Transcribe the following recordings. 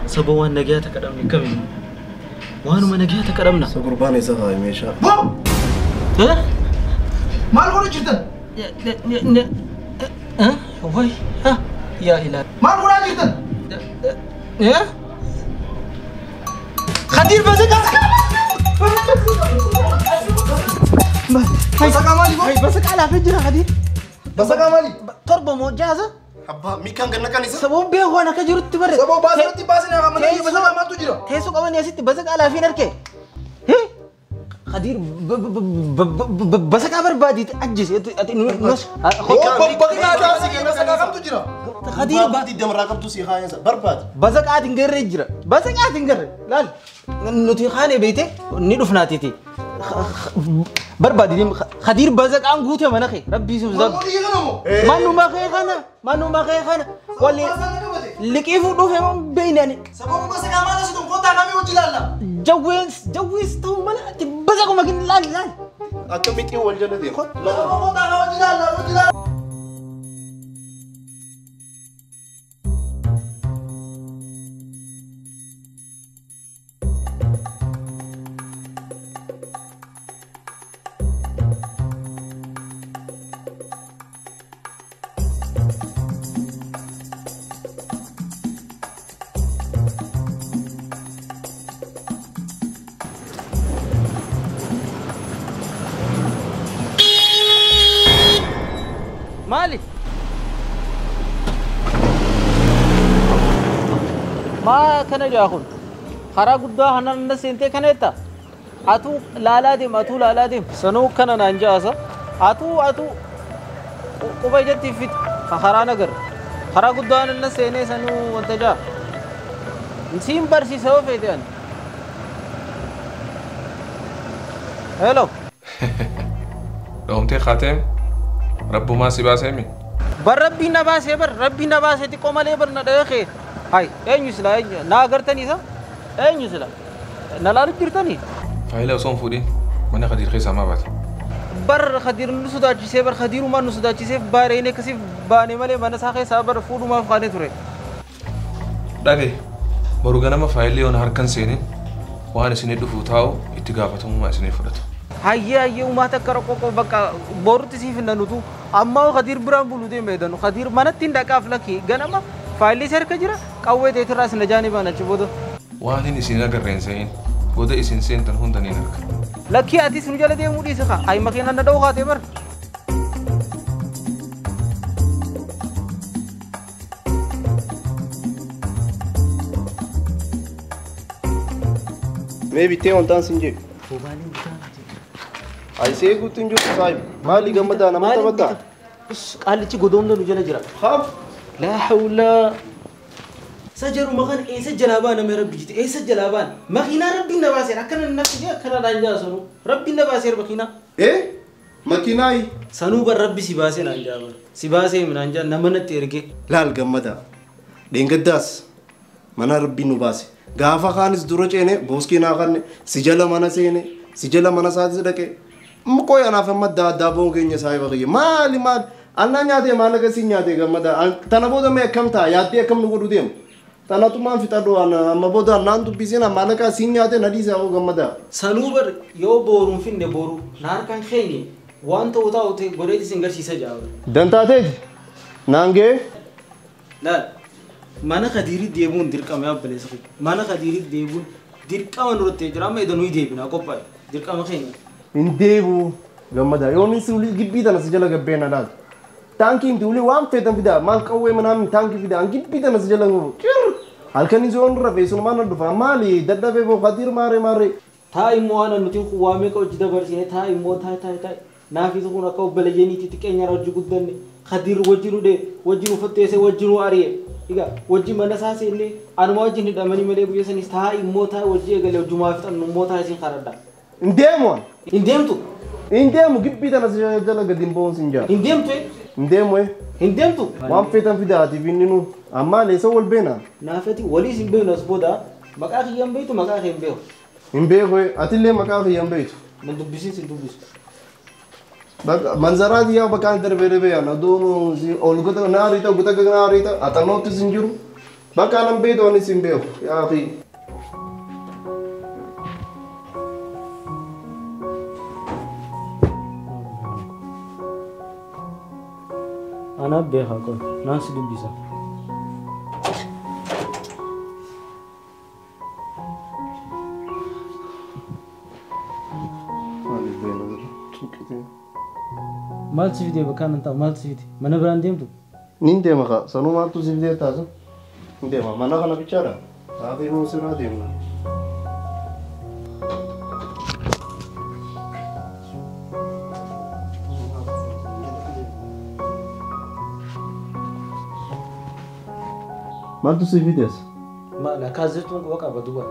سبوان نجاتك كلامني كمين وأنا ما نجاتك كلامنا سقرباني سهاي ميشا ها ما الغرض جدا ها وي ها يا إله ما الغرض جدا يا خدير بزك بسك مالي هاي بسك على فجرة خدير بسك مالي تربة موجازة حبا ميكان كنا كان يسا سبب بيه وانا كجرت تبرد سبب باسرتي باسنا كمان يجي بسك ما تجرا تيسو كمان يا ستي بسك على فين أركي خدير بسك عبر بادي أجلس نص بقي هذا سكين بسك كم تجرا خدير بادي دم راقب توسي خاين برباد بسك عاد نجر رجرا بسك عاد نجر لا نتي خانة بيته ندوف ناتيتي بربادي دم خدير بسك عن قوته مناخي ربي سبحانه ما نو ما خي خنا واللي لكيف نوفهم بيننا سبب بسك ما نسيتم قطع نامي وجلالا جويس تو ملا بسك ما كن لا أكملتي والجنة دي لا قطع وجلالا مالي ما كان جاهون خرا قد هنا الناس انتي كانتا اتو لالا ديم سنو كان نانجاسا اتو وبيجتي في خرا نغر خرا قد هنا الناس اني سنو وانتجا نسيم برسي سو فيدان هلو لو انت خاتم رب ما سباسمي ربي نباسه تقوم عليه برندخي هاي اينيسلا ناغرتني سا اينيسلا نلار جرتني فايله صون فودي من خدير خيسا ما بات بر خدير نسوداجي سيبر خدير ما نسوداجي سيف بارينه كسيف باني مالي من ساخي صبر فود ما فاني تري دغه بروغنا ما فايله يون هركن سيني وانا سيني دفوتاو اتغافتو ما سيني فدتو هيا وما تكركو بقى بورت سيف ننوتو اما خدير برام بولودي ميدانو خدير من تندك افلكي غنما فايلي سر كجرا قوي تراس نجاني بانا چبودو وانا نسينا غرين سين بودا اسين سين تن هوندني نرك لكي اتي سنجل دي مودي سخا اي مكينا ندو خاتي بر maybe te on dancing je I say good thing you صاحب مالي جمدا انا ما تبدا قال لي غدوم له جلا جرا خاف لا حول سجروا مغن اي سجلابان ما ربي جت اي سجلابان مخينا ربي نباسير اكن النفس جه كنا دانجا سنو ربي نباسير مخينا ايه مكيناي سنو بر ربي سيباسي نانجا سيباسي من انجا نمنت يرجي لا الجمدا دينغداس من ربي نباسي غافا خانس دروچينه بوسكينا خان سجلا منسينه سجلا منسات دكه مكو انا فما دابو غني صاحب غي مالي مال انا نياته مالك سينياته غمدا تنبوده ما كمتا ياتي كم نغدو ديم تناتو ما في تدو انا مبودا ناندو بيسينا مالك سينياته نديسا او غمدا سنوبر يو بورون فين بورو نار كان خيني وانتو وتاوتي غوريتي سينغر سيسا جاو دنتاتي نانغي لا مانا خديري ديبون ديركام يا بليسخي مانا خديري ديبون ديركام نروتي جرام ايدنو يديبنا كوباي ديركام خيني انديبو غمدا يومي سولي جيبيدا نسجلا غبينا دال تانكي دولي وام فيتن فيدا مال قوي منام تانكي فيدا ان جيبيدا نسجلا غو halkani zon rafe sun mana dufa mali daddabe bo qadir mare taay mo ana nuti xuwame ko jida barsine taay mo taay nafi su kuna ko belejeni ti kenya raju guddanne qadir wajinu fattese wajinu ariye iga waji manasa sene anuma wajini damani mele bu yesani taay mo taay waji gale juma fitan mo taay sin kharada indemu gibbita nasjala gadim bon sinja indemu indemtu wam fetan fidati vininu amma lesa wal bena nafati wali simbeno sboda makaki yambetu makaki yambeo imbewe atille makaki yambetu man dubisin sin dubis manzarati ya bakan derbere ya nadu olgota narita gutaga narita atanotu sinjuru Bakka anan beeku anis hin beeku. Yaa akhi. Ana beeka kun naasi dubbisa. Maal si fide bakka nan ta'a maal si fide mana biraan deemtu? Nin deema ka sanuu maaltu si fidee taasa? Nin deema mana kana bichaadha. Akhi nuu sirraa deemna. Maaltu si fidees? Maal kaasirtuun quba qaba duba.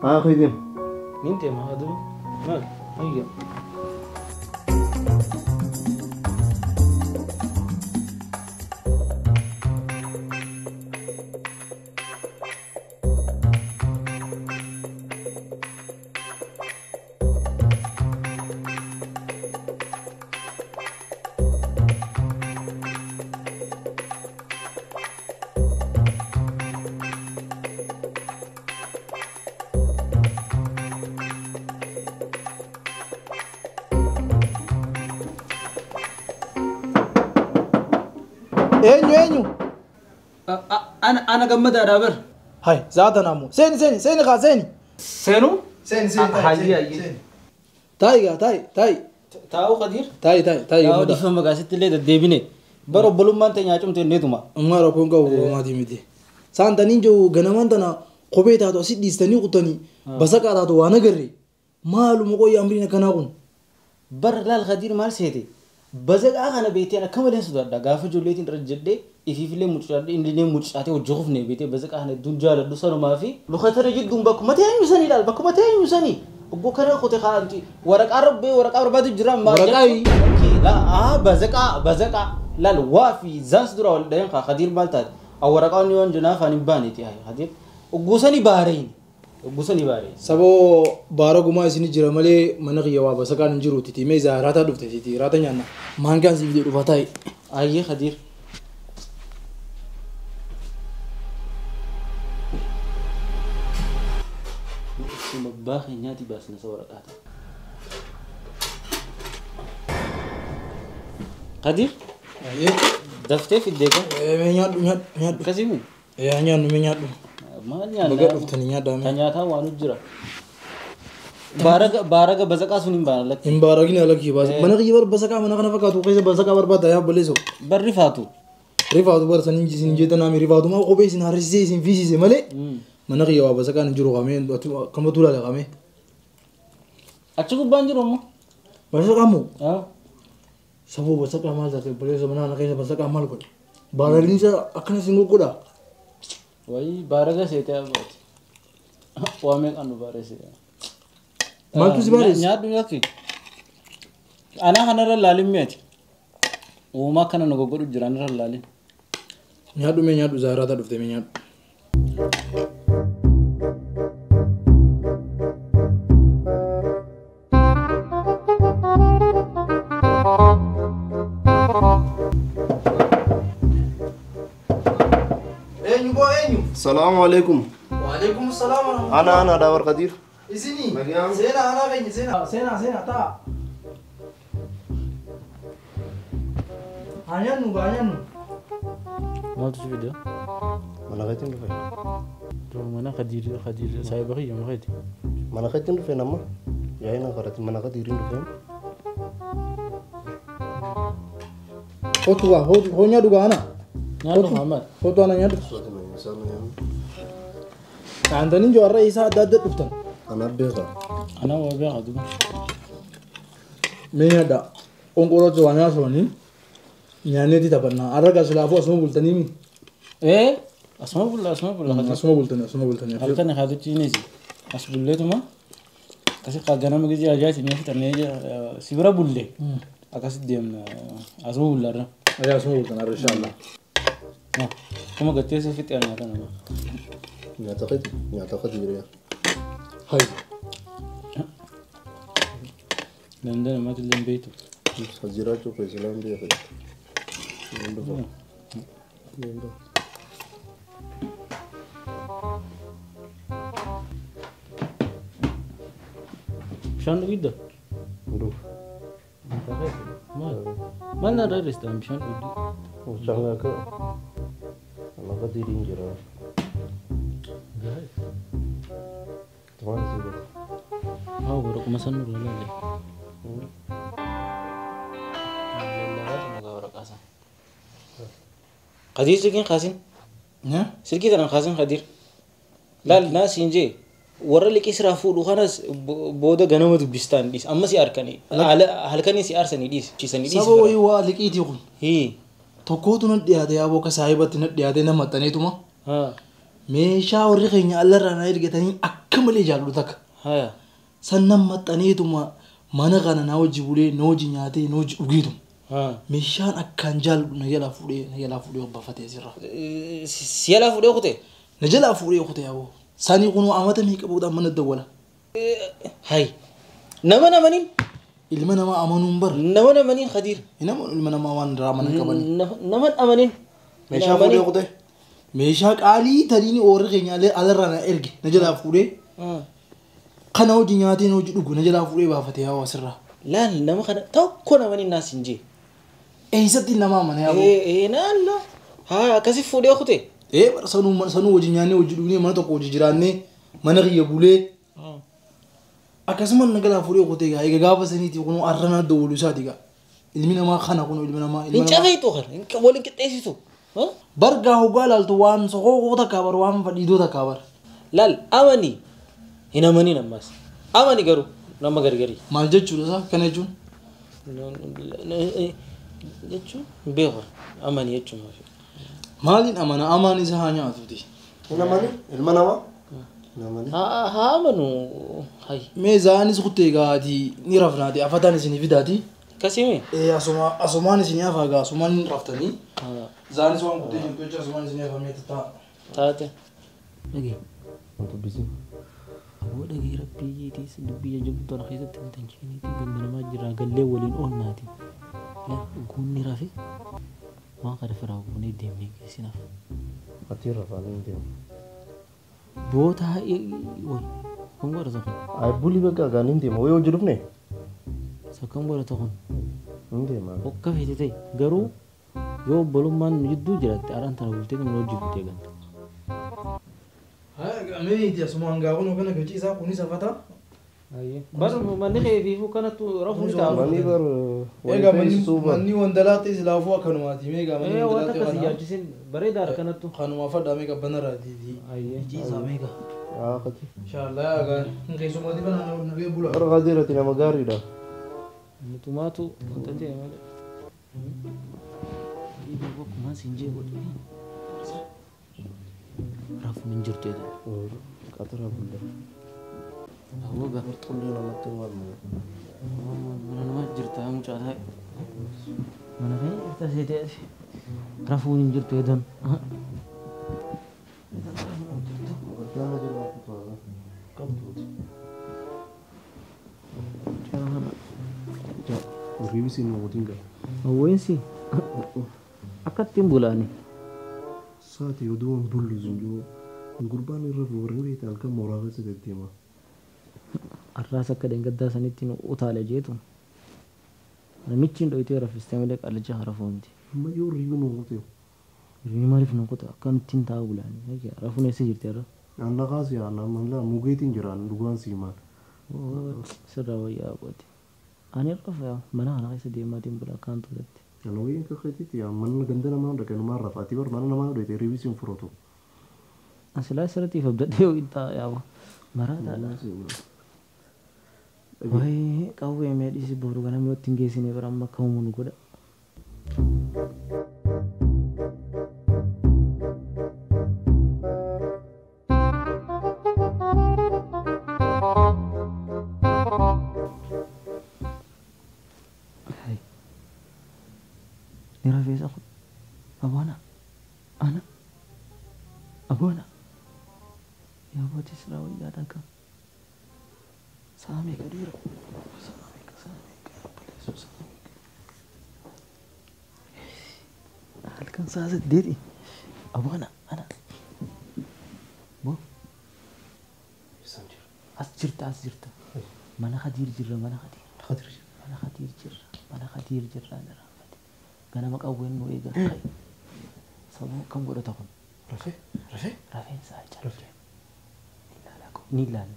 Akhi deema. Nin deema haa duba. Maal ayya. Eenyu? Ana gammadaadhaa bar. Hai, zaata naamu. Seeni kaa seeni. Seenuu? Seeni. Hayyi. Taa'i. Taa'uu Qadiir? Taa'i. Taa'uu dhiifama gaasitti illee deddeebine. Bara obbolummaan ta'e nyaacumte inneetuma. Amma rakkoon qabu maatii miti. Saan taniin jiru ganamaan tana kophee taatu asii dhiistanii kutanii basaqaa taatu waan agarre maaluma qoyyaa amriin akkanaa kun. Bara laal Qadiir maal seete? Basaqaa kana beektee akka malee sodaadha. Gaafa ijoolleetiin irra jedhee ifiifillee mucucaadhe inni mucucaatee hojii hufnee beektee basaqaa kana hedduun jaaladhu sanumaa fi lukatara jidduun bakkuma teenyu sanii laal bakkuma teenyu sanii. Oggoo kana kote kaanti waraqaa barbaadu jira maal basaqaa laal waa fi zaas dura wal dhayan Qadiir maal taate waraqaan yoo janaaf ani baaneeti Qadiir oggoo sanii baareen. Saboo baara gumaa isin jira malee mana kiyya waa basaqaan hin jiruuti timee isaa raataa dhufte siiti raata nyaanna maangaan si fidee dhufa taa'e. Ayyee Qadiir. Mabbaa keenyaati baasna isa waraqaata. Qadiir. Daftee fiddee kan? Nyaadhu. Kasimu? Nyaadhu. Maal nyaanna? Baga dhuftanii nyaadhaa. Kan nyaataa waan jira. Baaraga basaqaa sun hin baana lakki. Hin baaragina lakki baase. Mana kiyya bar basaqaa mana kana fakkaatu keessa basaqaa barbaada yaa balleessu. Bar rifaatu. Rifaatu bar sanin isin jeeta naami rifaatu maa kophee isin harrisisee isin fiisise malee. Mana kiyya waa basaqaan hin jiru qabee kama tuulaale qabee. Achi gubbaan jiru ammoo. Basaqaa moo? Saboo basaqaa maal taate balleessa mana kana keessa basaqaa maal godhe? Baaraginsa akkana isin gurgudha. Wayii baaraga seetee abaati. Waa meeqaan nu baareesse. Maaltu si baareesse? Nyaadhu yakki. Anaa kanarra laalin meeti. Uumaa kana nu goggodhu jira anarra laalin. Nyaadhu mee nyaadhu zaaraata dhufte mee nyaadhu. Assalamu alaikum. Waalaikum salam. Ana Dawar Qadiir. Isini. Nagaan. Seena ana keenya seena taa. Anyannu. Maaltu si fide? Mana kaitin dhufe. Mana Qadiir saahiba kiyya maqeeti. Mana kaitin dhufe nama. Yaa'ina qarati mana Qadiirin dhufe. Hotu nyaadhu gaana. Nyaadhu Muhammad. Hotu ana nyaadhu. Antaniin jaarraa isaa adda dhuftan. Ana beeka. Ana waa beeka duba. Mee nyaadha. Onqoroo waan nyaasanii nyaanneeti taphannaa. Arraga silaafuu asuma bultanii. Asuma bulla. Asuma bultanii. Halkan haadhotti inesi. As bulleetuma. Kasi ganama gijii ajaa'iti mee fitannee sibira bulle. Akkasitti deemna asuma bullarra. Asuma bultan arra inshaallah. Kuma gatteessa fixee nyaata nama. Nyaata Qadiiriyaa. Hai. Dandana mati lembeetu. Jiraachuu keessa laan beeka. Bishaan dhugidda? Nduuf. Maal narraa irreessitan bishaan dhugiddu? Bishaan akka lafa diriin jira. Waan si godhu. Haa waraquma san nurra laalle. Qadir sirkiin kaasin? Sirkii tanaan kaasin qadir. Laal naa siin jee warra liqii siraa fuudhu kanas booda ganama dubbistaan dhiis amma si arkanii halkanii si aarsanii dhiis ciisanii dhiis. Saba wayii waa liqiitii kun. Hii. Tokkootu na dhiyaate yaaboo akka saahibatti na dhiyaate na maxxaneetuma. Meeshaa warri keenya allarraa na ergatanii akka malee jaallu takka. San na maxxaneetuma mana kana na hojii bulee na hojii nyaatee na hojii dhugiitu. Meeshaan akkaan jaallu na jalaa fuudhee obbafatee sirra. Si jalaa fuudhee kutee? Na jalaa fuudhee kutee yaaboo. Sanii kunuu amata meeqa boodaan mana dawwala. Hai. Nama namaniin? Ilma namaa amanuun bar. Nama namaniin Qadir. Ilma namaa waan irraa mana qaban. Nama amaniin. Meeshaa fuudhee kutee. Meeshaa qaalii tadiini warri keenya alarraa na erge na jalaa fuudhee. Kana hojii nyaatee na hojii dhugu na jalaa fuudhee baafatee yaaboo asirraa. Laal nama kana tokko namaniin naas hin jee. Eessatti nama amana yaaboo. Naannoo. Haa akkasii fuudhee kutee. Sanuu hojii nyaannee hojii dhugnee mana tokko hojii jiraannee mana kiyya bulee. Akkasumas na jalaa fuudhee kutee gaa egaa gaafa saniitii kun arrana dawwalu isaati gaa. Ilmi namaa kana kun ilmi namaa. Hin cafeetu kana waliin qixxeessitu. Bargaa hoggaa laaltu waan soqoo takkaa bar waan fadhiidoo takkaa bar. Laal amanii hin amaniin ammas. Amani garuu nama gargari. Maal jechuudha isaa kana jechuun? Jechuun beeku amanii jechuun. Maaliin amana amaan isa haa nyaatuuti. Ilma namaa? Haa amanu. Meezaanis kuttee gaati ni rafnaati afataan isin fidaati. Kasime? Asumaan isin hafaa gaa asumaan raftanii. Zaanis waan kuttee jirtu jecha asumaan isin hafamee ta'a. Taate. Dhagee. Wanti bisi. Aboo dhagee rabbii tiis dubbii jajjabuu tola keessatti hin tanchiiniiti ganda namaa jira gallee waliin oolnaati. Guunni rafe waan kada firaa guunee deemnee geessinaaf. Ati rafaanii deemu. Boota wayi kan godha tokko. Ay bulii bakka gaaniin deema wayii hojii dhufne. Sakkan godha tokko. Hin deema. Akka feete ta'e garuu yoo obbolummaan jidduu jiraatte araan tana bultee kan hojii fuutee ganta. Meeti asumaan gaafuma kana gachiisaa kunis afata. Bar manni keefiifuu kanattu rafuu taa'u. Manni bar Egaa manni wandalaatti islaafuu akkanumaati. Meegaa manni wanta akkasii yaachisin bareedaadha kanattu. Kanuma fadhaa meeqa banarraa diidii. Gachiisaa meeqa. Akkati. Inshaallah agaan keessumatti banana nagee bula. Bara qadirati nama gaariidha. Mutumaatu wanta ta'e malee. Dhiibee bakkumaan siin jee godhu. Rafuu hin jirtu jedha. Qatara bulla. Awwa gaa. Xullee namatti himamu. Mana nama jirta mucaa ta'e. Mana kee jirta seetee rafuu hin jirtu jedhan. Nama jira qabduuti. Riibisi nu wajjin gaa. Awweensi akkattiin bulaani. Saati yoo du'an bullu zinjoo gurbaan irra warri beektan halkan mooraa keessa deddeema. Arraas akka deengaddaa sanitti utaale jeetu. Namichi hin dhoyitee raffistee malee qalicha harafuunti. Amma yoo riibi nu qote. Riibi maaliif nu qota akkamittiin taa'u bulaani. Rafuun eessa jirti irra? Anna kaasi anna malla mugeetiin jiraan dhugaan siimaan. Sirraa wayyaa qooti. Ani rafa mana kana keessa deemaatiin bula akkaan tuutetti. Kan wayii akka keetitti mana ganda namaa dhaqee namaa rafaati bar mana namaa dhoyitee riibisi hin furatu. Asilaa sirriitti fabdadhee yoo itti yaaba. Maraataadha. Wayi qawwee meedhisi boru ganama yoo ittiin geessine bira amma akka uumu nu godha. Ni rafeessa kun abona ana abona yaa bootis raawwii yaadaka saamee gadiira halkan saa saddeeti abona ana أسجرت mana khadir jirra mana khadir mana khadir jirra na rafate gana maqawwen nu eega kai sabu kam godata kun rafe sa jalle ni lala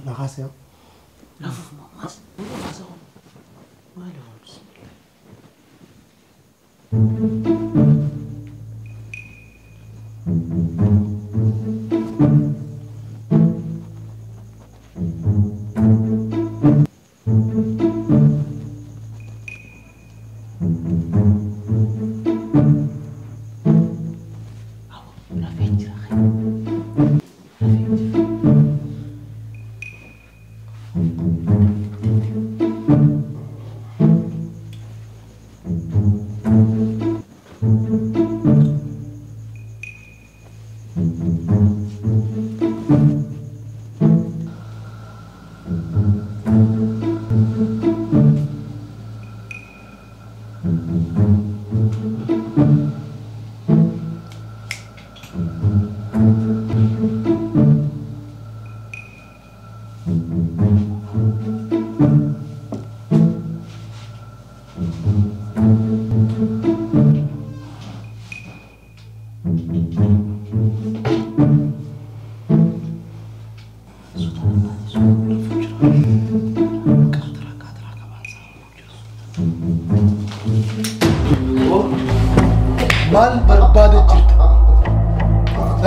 na khasya rafu mas malo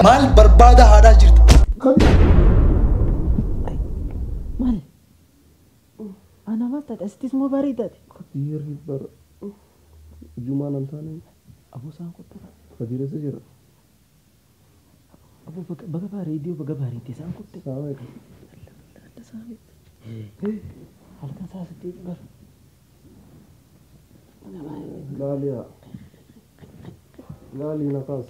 maal barbaada haadhaa jirta maal ana masta astis mo baridate Kadir bar Juman antane abu san kutara Kadir se jira abu baga ba radio baga ba riti san kutte sawe ada sabe halkan sa sati bar Lali nakas